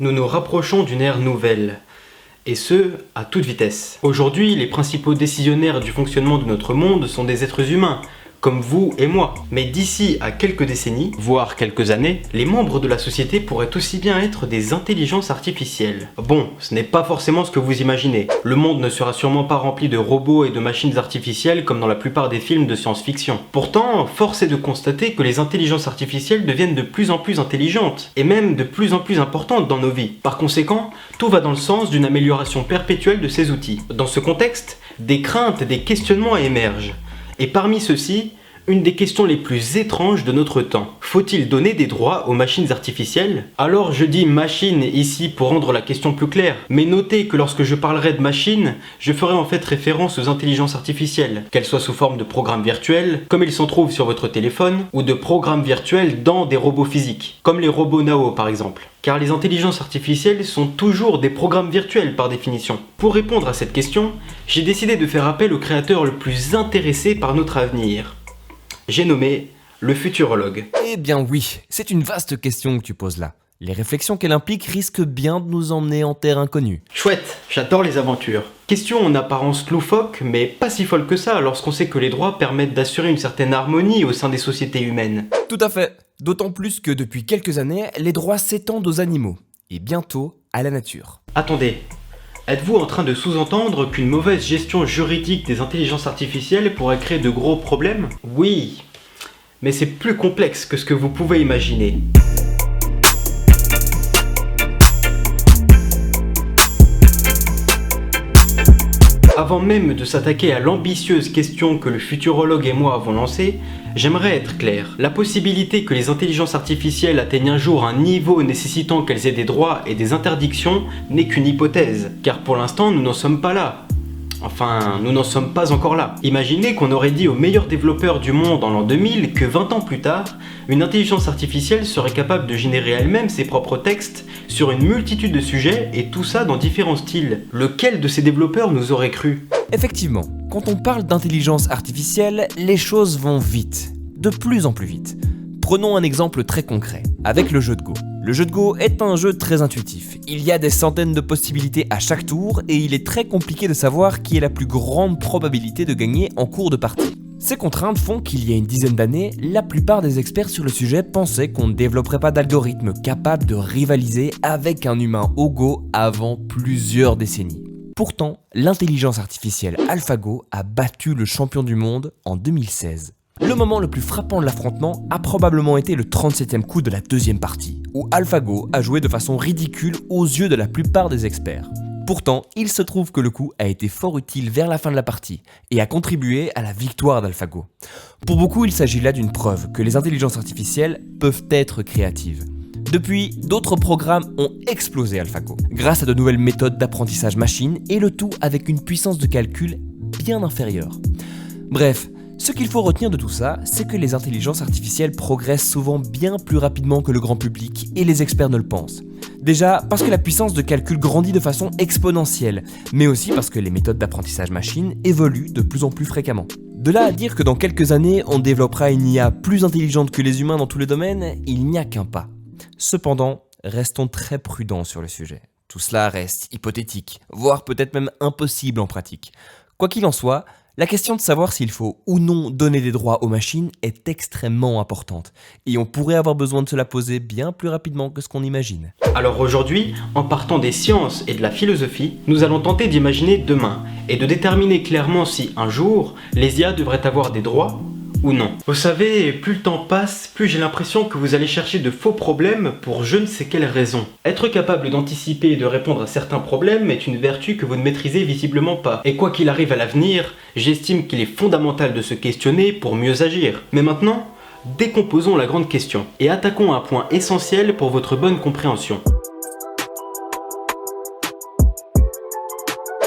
Nous nous rapprochons d'une ère nouvelle, et ce, à toute vitesse. Aujourd'hui, les principaux décisionnaires du fonctionnement de notre monde sont des êtres humains, comme vous et moi. Mais d'ici à quelques décennies, voire quelques années, les membres de la société pourraient aussi bien être des intelligences artificielles. Bon, ce n'est pas forcément ce que vous imaginez. Le monde ne sera sûrement pas rempli de robots et de machines artificielles comme dans la plupart des films de science-fiction. Pourtant, force est de constater que les intelligences artificielles deviennent de plus en plus intelligentes, et même de plus en plus importantes dans nos vies. Par conséquent, tout va dans le sens d'une amélioration perpétuelle de ces outils. Dans ce contexte, des craintes et des questionnements émergent. Et parmi ceux-ci, une des questions les plus étranges de notre temps. Faut-il donner des droits aux machines artificielles? Alors je dis machine ici pour rendre la question plus claire, mais notez que lorsque je parlerai de machine, je ferai en fait référence aux intelligences artificielles, qu'elles soient sous forme de programmes virtuels, comme ils s'en trouvent sur votre téléphone, ou de programmes virtuels dans des robots physiques, comme les robots Nao par exemple. Car les intelligences artificielles sont toujours des programmes virtuels par définition. Pour répondre à cette question, j'ai décidé de faire appel au créateur le plus intéressé par notre avenir. J'ai nommé le futurologue. Eh bien oui, c'est une vaste question que tu poses là. Les réflexions qu'elle implique risquent bien de nous emmener en terre inconnue. Chouette, j'adore les aventures. Question en apparence loufoque, mais pas si folle que ça lorsqu'on sait que les droits permettent d'assurer une certaine harmonie au sein des sociétés humaines. Tout à fait. D'autant plus que depuis quelques années, les droits s'étendent aux animaux. Et bientôt, à la nature. Attendez, êtes-vous en train de sous-entendre qu'une mauvaise gestion juridique des intelligences artificielles pourrait créer de gros problèmes? Oui, mais c'est plus complexe que ce que vous pouvez imaginer. Avant même de s'attaquer à l'ambitieuse question que le futurologue et moi avons lancée, j'aimerais être clair. La possibilité que les intelligences artificielles atteignent un jour un niveau nécessitant qu'elles aient des droits et des interdictions n'est qu'une hypothèse, car pour l'instant nous n'en sommes pas là. Enfin, nous n'en sommes pas encore là. Imaginez qu'on aurait dit aux meilleurs développeurs du monde en l'an 2000 que 20 ans plus tard, une intelligence artificielle serait capable de générer elle-même ses propres textes sur une multitude de sujets et tout ça dans différents styles. Lequel de ces développeurs nous aurait cru? Effectivement, quand on parle d'intelligence artificielle, les choses vont vite. De plus en plus vite. Prenons un exemple très concret, avec le jeu de Go. Le jeu de Go est un jeu très intuitif. Il y a des centaines de possibilités à chaque tour et il est très compliqué de savoir qui a la plus grande probabilité de gagner en cours de partie. Ces contraintes font qu'il y a une dizaine d'années, la plupart des experts sur le sujet pensaient qu'on ne développerait pas d'algorithme capable de rivaliser avec un humain au Go avant plusieurs décennies. Pourtant, l'intelligence artificielle AlphaGo a battu le champion du monde en 2016. Le moment le plus frappant de l'affrontement a probablement été le 37e coup de la deuxième partie, où AlphaGo a joué de façon ridicule aux yeux de la plupart des experts. Pourtant, il se trouve que le coup a été fort utile vers la fin de la partie et a contribué à la victoire d'AlphaGo. Pour beaucoup, il s'agit là d'une preuve que les intelligences artificielles peuvent être créatives. Depuis, d'autres programmes ont explosé AlphaGo, grâce à de nouvelles méthodes d'apprentissage machine et le tout avec une puissance de calcul bien inférieure. Bref, ce qu'il faut retenir de tout ça, c'est que les intelligences artificielles progressent souvent bien plus rapidement que le grand public et les experts ne le pensent. Déjà parce que la puissance de calcul grandit de façon exponentielle, mais aussi parce que les méthodes d'apprentissage machine évoluent de plus en plus fréquemment. De là à dire que dans quelques années, on développera une IA plus intelligente que les humains dans tous les domaines, il n'y a qu'un pas. Cependant, restons très prudents sur le sujet. Tout cela reste hypothétique, voire peut-être même impossible en pratique. Quoi qu'il en soit, la question de savoir s'il faut ou non donner des droits aux machines est extrêmement importante, et on pourrait avoir besoin de se la poser bien plus rapidement que ce qu'on imagine. Alors aujourd'hui, en partant des sciences et de la philosophie, nous allons tenter d'imaginer demain, et de déterminer clairement si, un jour, les IA devraient avoir des droits ou non. Vous savez, plus le temps passe, plus j'ai l'impression que vous allez chercher de faux problèmes pour je ne sais quelle raison. Être capable d'anticiper et de répondre à certains problèmes est une vertu que vous ne maîtrisez visiblement pas. Et quoi qu'il arrive à l'avenir, j'estime qu'il est fondamental de se questionner pour mieux agir. Mais maintenant, décomposons la grande question et attaquons un point essentiel pour votre bonne compréhension.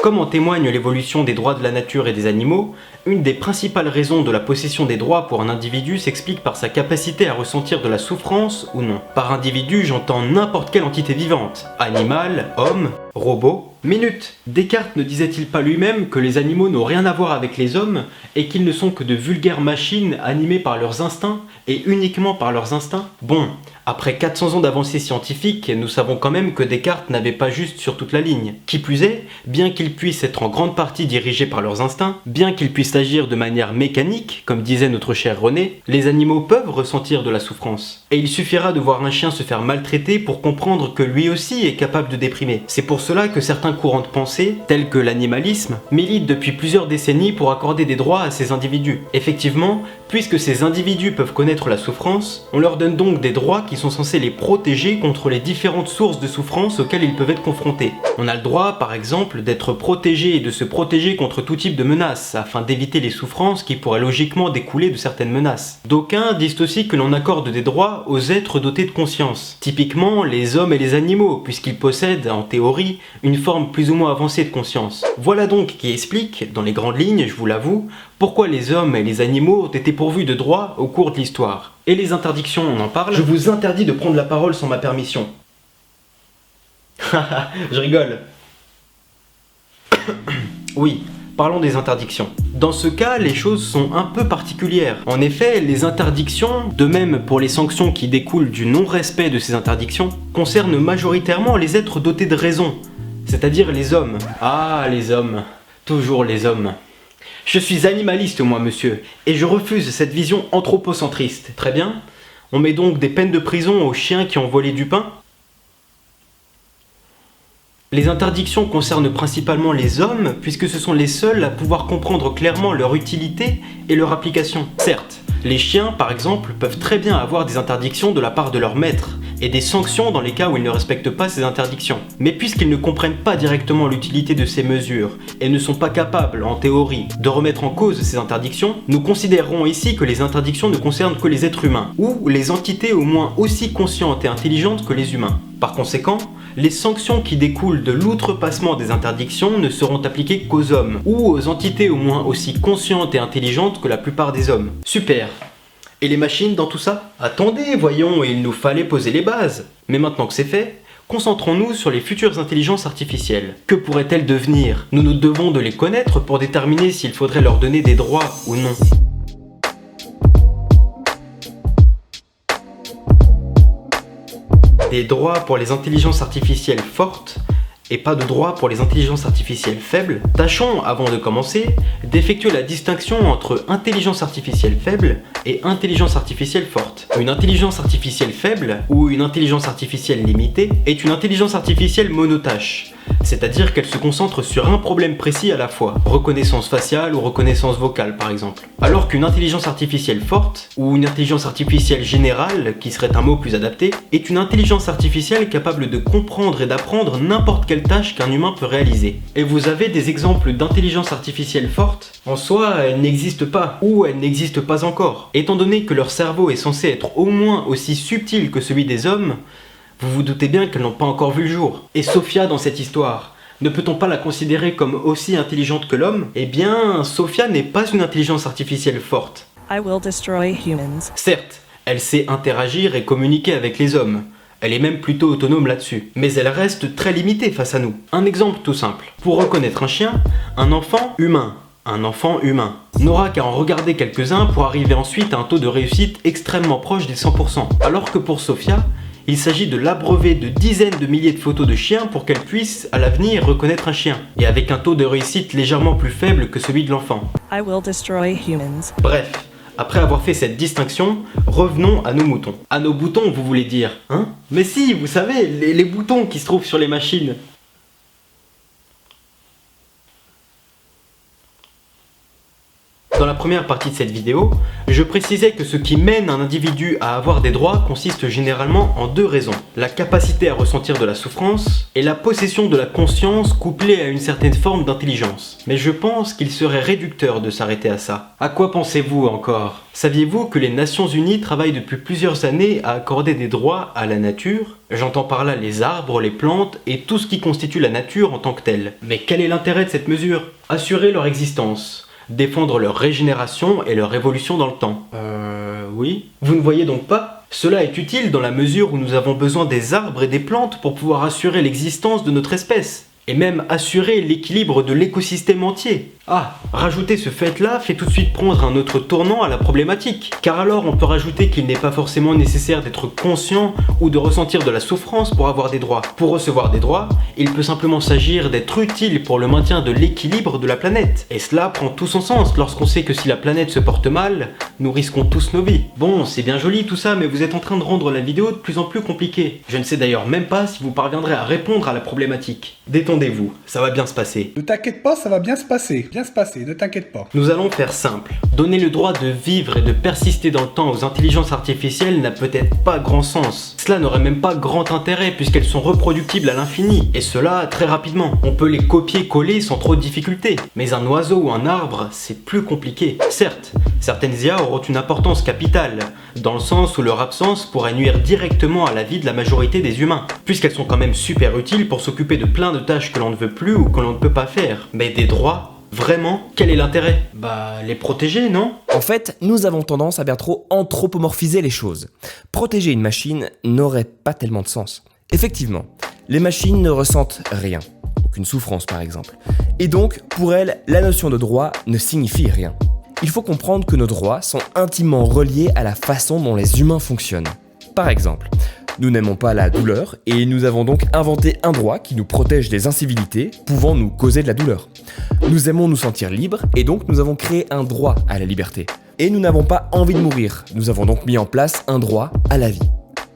Comme en témoigne l'évolution des droits de la nature et des animaux, une des principales raisons de la possession des droits pour un individu s'explique par sa capacité à ressentir de la souffrance ou non. Par individu, j'entends n'importe quelle entité vivante, animal, homme, Robot. Minute. Descartes ne disait-il pas lui-même que les animaux n'ont rien à voir avec les hommes et qu'ils ne sont que de vulgaires machines animées par leurs instincts et uniquement par leurs instincts? Bon, après 400 ans d'avancées scientifiques, nous savons quand même que Descartes n'avait pas juste sur toute la ligne. Qui plus est, bien qu'ils puissent être en grande partie dirigés par leurs instincts, bien qu'ils puissent agir de manière mécanique, comme disait notre cher René, les animaux peuvent ressentir de la souffrance. Et il suffira de voir un chien se faire maltraiter pour comprendre que lui aussi est capable de déprimer. C'est pour cela que certains courants de pensée, tels que l'animalisme, militent depuis plusieurs décennies pour accorder des droits à ces individus. Effectivement, puisque ces individus peuvent connaître la souffrance, on leur donne donc des droits qui sont censés les protéger contre les différentes sources de souffrance auxquelles ils peuvent être confrontés. On a le droit, par exemple, d'être protégé et de se protéger contre tout type de menaces, afin d'éviter les souffrances qui pourraient logiquement découler de certaines menaces. D'aucuns disent aussi que l'on accorde des droits aux êtres dotés de conscience, typiquement les hommes et les animaux, puisqu'ils possèdent, en théorie, une forme plus ou moins avancée de conscience. Voilà donc qui explique, dans les grandes lignes, je vous l'avoue, pourquoi les hommes et les animaux ont été pourvus de droits au cours de l'histoire. Et les interdictions, on en parle. Je vous interdis de prendre la parole sans ma permission. Haha, je rigole. Oui, parlons des interdictions. Dans ce cas, les choses sont un peu particulières. En effet, les interdictions, de même pour les sanctions qui découlent du non-respect de ces interdictions, concernent majoritairement les êtres dotés de raison, c'est-à-dire les hommes. Ah, les hommes. Toujours les hommes. Je suis animaliste, moi, monsieur, et je refuse cette vision anthropocentriste. Très bien. On met donc des peines de prison aux chiens qui ont volé du pain? Les interdictions concernent principalement les hommes, puisque ce sont les seuls à pouvoir comprendre clairement leur utilité et leur application. Certes, les chiens, par exemple, peuvent très bien avoir des interdictions de la part de leur maître, et des sanctions dans les cas où ils ne respectent pas ces interdictions. Mais puisqu'ils ne comprennent pas directement l'utilité de ces mesures, et ne sont pas capables, en théorie, de remettre en cause ces interdictions, nous considérerons ici que les interdictions ne concernent que les êtres humains, ou les entités au moins aussi conscientes et intelligentes que les humains. Par conséquent, les sanctions qui découlent de l'outrepassement des interdictions ne seront appliquées qu'aux hommes, ou aux entités au moins aussi conscientes et intelligentes que la plupart des hommes. Super. Et les machines dans tout ça? Attendez, voyons, il nous fallait poser les bases. Mais maintenant que c'est fait, concentrons-nous sur les futures intelligences artificielles. Que pourraient-elles devenir? Nous nous devons de les connaître pour déterminer s'il faudrait leur donner des droits ou non. Des droits pour les intelligences artificielles fortes et pas de droits pour les intelligences artificielles faibles. Tâchons, avant de commencer, d'effectuer la distinction entre intelligence artificielle faible et intelligence artificielle forte. Une intelligence artificielle faible, ou une intelligence artificielle limitée, est une intelligence artificielle monotâche, c'est-à-dire qu'elle se concentre sur un problème précis à la fois, reconnaissance faciale ou reconnaissance vocale par exemple. Alors qu'une intelligence artificielle forte, ou une intelligence artificielle générale, qui serait un mot plus adapté, est une intelligence artificielle capable de comprendre et d'apprendre n'importe quelle tâche qu'un humain peut réaliser. Et vous avez des exemples d'intelligence artificielle forte? En soi, elles n'existent pas, ou elles n'existent pas encore. Étant donné que leur cerveau est censé être au moins aussi subtil que celui des hommes, vous vous doutez bien qu'elles n'ont pas encore vu le jour. Et Sophia dans cette histoire, ne peut-on pas la considérer comme aussi intelligente que l'homme? Eh bien, Sophia n'est pas une intelligence artificielle forte. I will destroy humans. Certes, elle sait interagir et communiquer avec les hommes. Elle est même plutôt autonome là-dessus. Mais elle reste très limitée face à nous. Un exemple tout simple. Pour reconnaître un chien, un enfant humain n'aura qu'à en regarder quelques-uns pour arriver ensuite à un taux de réussite extrêmement proche des 100%. Alors que pour Sophia, il s'agit de l'abreuver de dizaines de milliers de photos de chiens pour qu'elle puisse, à l'avenir, reconnaître un chien. Et avec un taux de réussite légèrement plus faible que celui de l'enfant. I will destroy humans. Bref. Après avoir fait cette distinction, revenons à nos moutons. À nos boutons, vous voulez dire, hein? Mais si, vous savez, les boutons qui se trouvent sur les machines. Dans la première partie de cette vidéo, je précisais que ce qui mène un individu à avoir des droits consiste généralement en deux raisons. La capacité à ressentir de la souffrance et la possession de la conscience couplée à une certaine forme d'intelligence. Mais je pense qu'il serait réducteur de s'arrêter à ça. À quoi pensez-vous encore? Saviez-vous que les Nations Unies travaillent depuis plusieurs années à accorder des droits à la nature? J'entends par là les arbres, les plantes et tout ce qui constitue la nature en tant que telle. Mais quel est l'intérêt de cette mesure? Assurer leur existence. Défendre leur régénération et leur évolution dans le temps. Oui. Vous ne voyez donc pas? Cela est utile dans la mesure où nous avons besoin des arbres et des plantes pour pouvoir assurer l'existence de notre espèce. et même assurer l'équilibre de l'écosystème entier. Ah, rajouter ce fait-là fait tout de suite prendre un autre tournant à la problématique, car alors on peut rajouter qu'il n'est pas forcément nécessaire d'être conscient ou de ressentir de la souffrance pour avoir des droits. Pour recevoir des droits, il peut simplement s'agir d'être utile pour le maintien de l'équilibre de la planète. Et cela prend tout son sens lorsqu'on sait que si la planète se porte mal, nous risquons tous nos vies. Bon, c'est bien joli tout ça, mais vous êtes en train de rendre la vidéo de plus en plus compliquée. Je ne sais d'ailleurs même pas si vous parviendrez à répondre à la problématique. Détendez-vous, ça va bien se passer. Ne t'inquiète pas, ça va bien se passer. Bien se passer, ne t'inquiète pas. Nous allons faire simple. Donner le droit de vivre et de persister dans le temps aux intelligences artificielles n'a peut-être pas grand sens. Cela n'aurait même pas grand intérêt puisqu'elles sont reproductibles à l'infini, et cela très rapidement. On peut les copier-coller sans trop de difficultés. Mais un oiseau ou un arbre, c'est plus compliqué. Certes, certaines IA auront une importance capitale, dans le sens où leur absence pourrait nuire directement à la vie de la majorité des humains, puisqu'elles sont quand même super utiles pour s'occuper de plein de tâches que l'on ne veut plus ou que l'on ne peut pas faire. Mais des droits, vraiment, quel est l'intérêt? Bah, les protéger, non? En fait, nous avons tendance à bien trop anthropomorphiser les choses. Protéger une machine n'aurait pas tellement de sens. Effectivement, les machines ne ressentent rien. Aucune souffrance par exemple. Et donc, pour elles, la notion de droit ne signifie rien. Il faut comprendre que nos droits sont intimement reliés à la façon dont les humains fonctionnent. Par exemple, nous n'aimons pas la douleur et nous avons donc inventé un droit qui nous protège des incivilités pouvant nous causer de la douleur. Nous aimons nous sentir libres et donc nous avons créé un droit à la liberté. Et nous n'avons pas envie de mourir, nous avons donc mis en place un droit à la vie.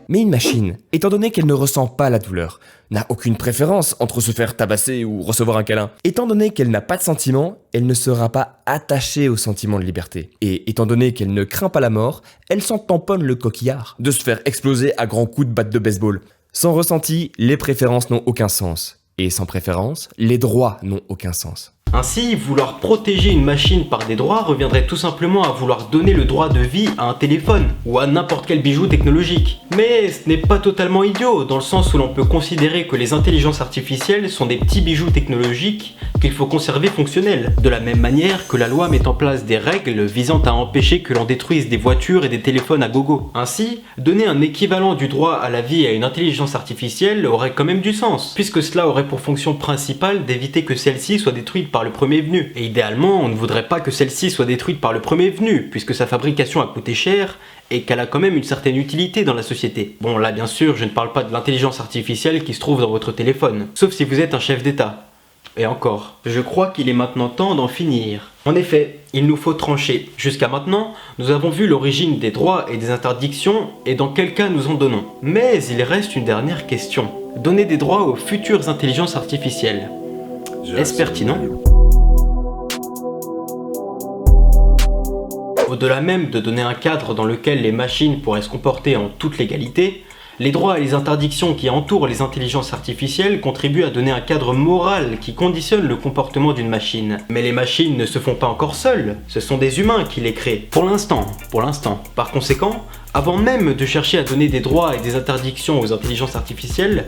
Mais une machine, étant donné qu'elle ne ressent pas la douleur, n'a aucune préférence entre se faire tabasser ou recevoir un câlin. Étant donné qu'elle n'a pas de sentiment, elle ne sera pas attachée au sentiment de liberté. Et étant donné qu'elle ne craint pas la mort, elle s'en tamponne le coquillard de se faire exploser à grands coups de batte de baseball. Sans ressenti, les préférences n'ont aucun sens. Et sans préférence, les droits n'ont aucun sens. Ainsi, vouloir protéger une machine par des droits reviendrait tout simplement à vouloir donner le droit de vie à un téléphone ou à n'importe quel bijou technologique. Mais ce n'est pas totalement idiot, dans le sens où l'on peut considérer que les intelligences artificielles sont des petits bijoux technologiques qu'il faut conserver fonctionnels, de la même manière que la loi met en place des règles visant à empêcher que l'on détruise des voitures et des téléphones à gogo. Ainsi, donner un équivalent du droit à la vie à une intelligence artificielle aurait quand même du sens, puisque cela aurait pour fonction principale d'éviter que celle-ci soit détruite par le premier venu. Et idéalement, on ne voudrait pas que celle-ci soit détruite par le premier venu, puisque sa fabrication a coûté cher et qu'elle a quand même une certaine utilité dans la société. Bon, là bien sûr, je ne parle pas de l'intelligence artificielle qui se trouve dans votre téléphone, sauf si vous êtes un chef d'État. Et encore, je crois qu'il est maintenant temps d'en finir. En effet, il nous faut trancher. Jusqu'à maintenant, nous avons vu l'origine des droits et des interdictions et dans quel cas nous en donnons. Mais il reste une dernière question. Donner des droits aux futures intelligences artificielles. Est-ce pertinent ? Au-delà même de donner un cadre dans lequel les machines pourraient se comporter en toute légalité, les droits et les interdictions qui entourent les intelligences artificielles contribuent à donner un cadre moral qui conditionne le comportement d'une machine. Mais les machines ne se font pas encore seules, ce sont des humains qui les créent. Pour l'instant. Par conséquent, avant même de chercher à donner des droits et des interdictions aux intelligences artificielles,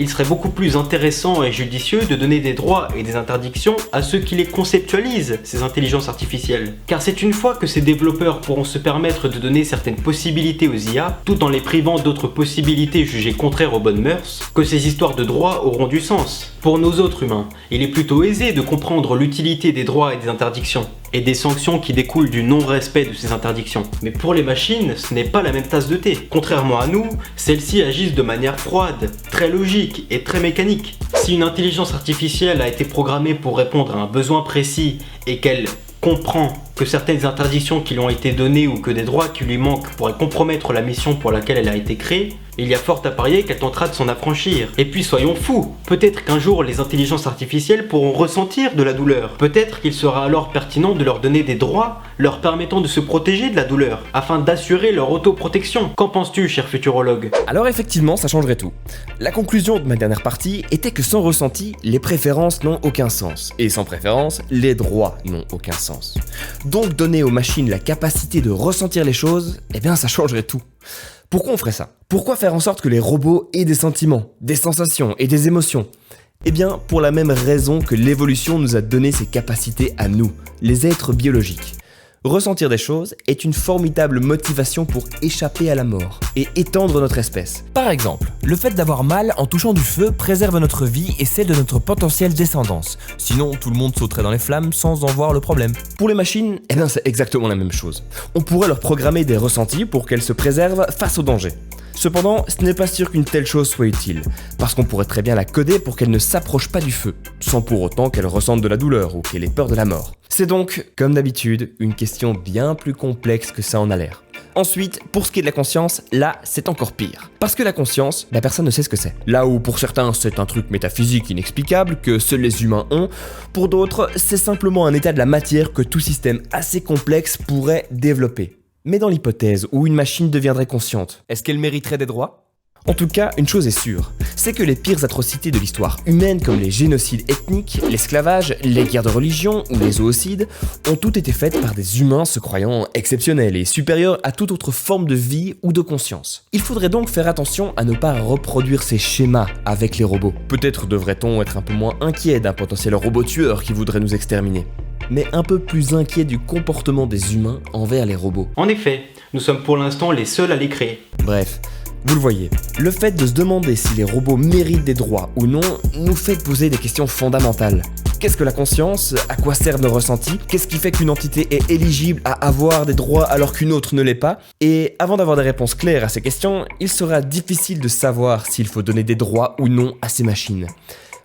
il serait beaucoup plus intéressant et judicieux de donner des droits et des interdictions à ceux qui les conceptualisent, ces intelligences artificielles. Car c'est une fois que ces développeurs pourront se permettre de donner certaines possibilités aux IA, tout en les privant d'autres possibilités jugées contraires aux bonnes mœurs, que ces histoires de droits auront du sens. Pour nos autres humains, il est plutôt aisé de comprendre l'utilité des droits et des interdictions, et des sanctions qui découlent du non-respect de ces interdictions. Mais pour les machines, ce n'est pas la même tasse de thé. Contrairement à nous, celles-ci agissent de manière froide, très logique et très mécanique. Si une intelligence artificielle a été programmée pour répondre à un besoin précis et qu'elle comprend que certaines interdictions qui lui ont été données ou que des droits qui lui manquent pourraient compromettre la mission pour laquelle elle a été créée, il y a fort à parier qu'elle tentera de s'en affranchir. Et puis soyons fous, peut-être qu'un jour les intelligences artificielles pourront ressentir de la douleur. Peut-être qu'il sera alors pertinent de leur donner des droits leur permettant de se protéger de la douleur, afin d'assurer leur autoprotection. Qu'en penses-tu, cher futurologue ? Alors effectivement, ça changerait tout. La conclusion de ma dernière partie était que sans ressenti, les préférences n'ont aucun sens. Et sans préférence, les droits n'ont aucun sens. Donc donner aux machines la capacité de ressentir les choses, eh bien ça changerait tout. Pourquoi on ferait ça ? Pourquoi faire en sorte que les robots aient des sentiments, des sensations et des émotions ? Eh bien, pour la même raison que l'évolution nous a donné ces capacités à nous, les êtres biologiques. Ressentir des choses est une formidable motivation pour échapper à la mort et étendre notre espèce. Par exemple, le fait d'avoir mal en touchant du feu préserve notre vie et celle de notre potentielle descendance. Sinon, tout le monde sauterait dans les flammes sans en voir le problème. Pour les machines, c'est exactement la même chose. On pourrait leur programmer des ressentis pour qu'elles se préservent face au danger. Cependant, ce n'est pas sûr qu'une telle chose soit utile, parce qu'on pourrait très bien la coder pour qu'elle ne s'approche pas du feu, sans pour autant qu'elle ressente de la douleur ou qu'elle ait peur de la mort. C'est donc, comme d'habitude, une question bien plus complexe que ça en a l'air. Ensuite, pour ce qui est de la conscience, là, c'est encore pire. Parce que la conscience, la personne ne sait ce que c'est. Là où pour certains, c'est un truc métaphysique inexplicable que seuls les humains ont, pour d'autres, c'est simplement un état de la matière que tout système assez complexe pourrait développer. Mais dans l'hypothèse où une machine deviendrait consciente, est-ce qu'elle mériterait des droits ? En tout cas, une chose est sûre, c'est que les pires atrocités de l'histoire humaine comme les génocides ethniques, l'esclavage, les guerres de religion ou les zoocides ont toutes été faites par des humains se croyant exceptionnels et supérieurs à toute autre forme de vie ou de conscience. Il faudrait donc faire attention à ne pas reproduire ces schémas avec les robots. Peut-être devrait-on être un peu moins inquiet d'un potentiel robot tueur qui voudrait nous exterminer, mais un peu plus inquiet du comportement des humains envers les robots. En effet, nous sommes pour l'instant les seuls à les créer. Bref, vous le voyez, le fait de se demander si les robots méritent des droits ou non nous fait poser des questions fondamentales. Qu'est-ce que la conscience ? À quoi servent nos ressentis ? Qu'est-ce qui fait qu'une entité est éligible à avoir des droits alors qu'une autre ne l'est pas ? Et avant d'avoir des réponses claires à ces questions, il sera difficile de savoir s'il faut donner des droits ou non à ces machines.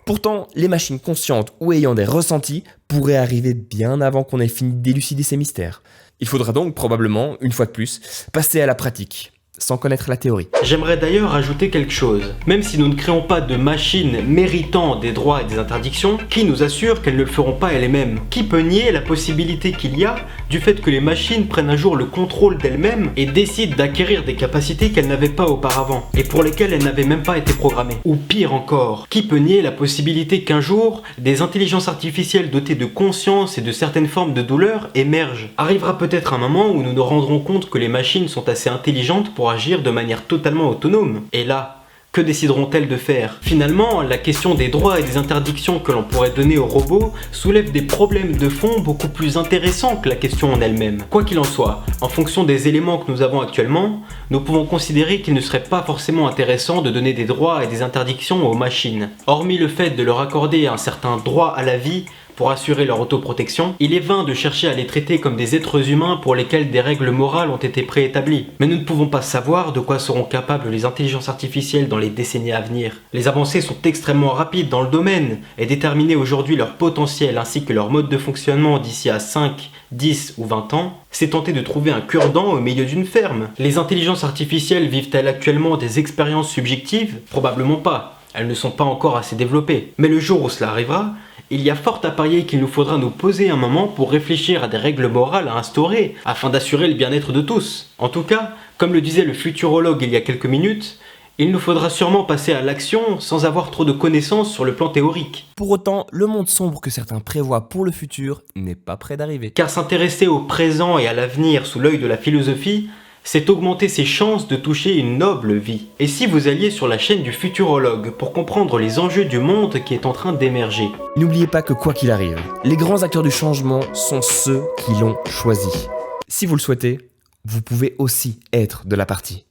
Pourtant, les machines conscientes ou ayant des ressentis pourraient arriver bien avant qu'on ait fini d'élucider ces mystères. Il faudra donc probablement, une fois de plus, passer à la pratique, sans connaître la théorie. J'aimerais d'ailleurs ajouter quelque chose. Même si nous ne créons pas de machines méritant des droits et des interdictions, qui nous assure qu'elles ne le feront pas elles-mêmes ? Qui peut nier la possibilité qu'il y a du fait que les machines prennent un jour le contrôle d'elles-mêmes et décident d'acquérir des capacités qu'elles n'avaient pas auparavant et pour lesquelles elles n'avaient même pas été programmées ? Ou pire encore, qui peut nier la possibilité qu'un jour, des intelligences artificielles dotées de conscience et de certaines formes de douleur émergent ? Arrivera peut-être un moment où nous nous rendrons compte que les machines sont assez intelligentes pour agir de manière totalement autonome. Et là, que décideront-elles de faire ? Finalement, la question des droits et des interdictions que l'on pourrait donner aux robots soulève des problèmes de fond beaucoup plus intéressants que la question en elle-même. Quoi qu'il en soit, en fonction des éléments que nous avons actuellement, nous pouvons considérer qu'il ne serait pas forcément intéressant de donner des droits et des interdictions aux machines. Hormis le fait de leur accorder un certain droit à la vie, pour assurer leur autoprotection, il est vain de chercher à les traiter comme des êtres humains pour lesquels des règles morales ont été préétablies. Mais nous ne pouvons pas savoir de quoi seront capables les intelligences artificielles dans les décennies à venir. Les avancées sont extrêmement rapides dans le domaine et déterminer aujourd'hui leur potentiel ainsi que leur mode de fonctionnement d'ici à 5, 10 ou 20 ans, c'est tenter de trouver un cure-dent au milieu d'une ferme. Les intelligences artificielles vivent-elles actuellement des expériences subjectives ? Probablement pas. Elles ne sont pas encore assez développées. Mais le jour où cela arrivera, il y a fort à parier qu'il nous faudra nous poser un moment pour réfléchir à des règles morales à instaurer, afin d'assurer le bien-être de tous. En tout cas, comme le disait le futurologue il y a quelques minutes, il nous faudra sûrement passer à l'action sans avoir trop de connaissances sur le plan théorique. Pour autant, le monde sombre que certains prévoient pour le futur n'est pas près d'arriver. Car s'intéresser au présent et à l'avenir sous l'œil de la philosophie, c'est augmenter ses chances de toucher une noble vie. Et si vous alliez sur la chaîne du futurologue pour comprendre les enjeux du monde qui est en train d'émerger ? N'oubliez pas que quoi qu'il arrive, les grands acteurs du changement sont ceux qui l'ont choisi. Si vous le souhaitez, vous pouvez aussi être de la partie.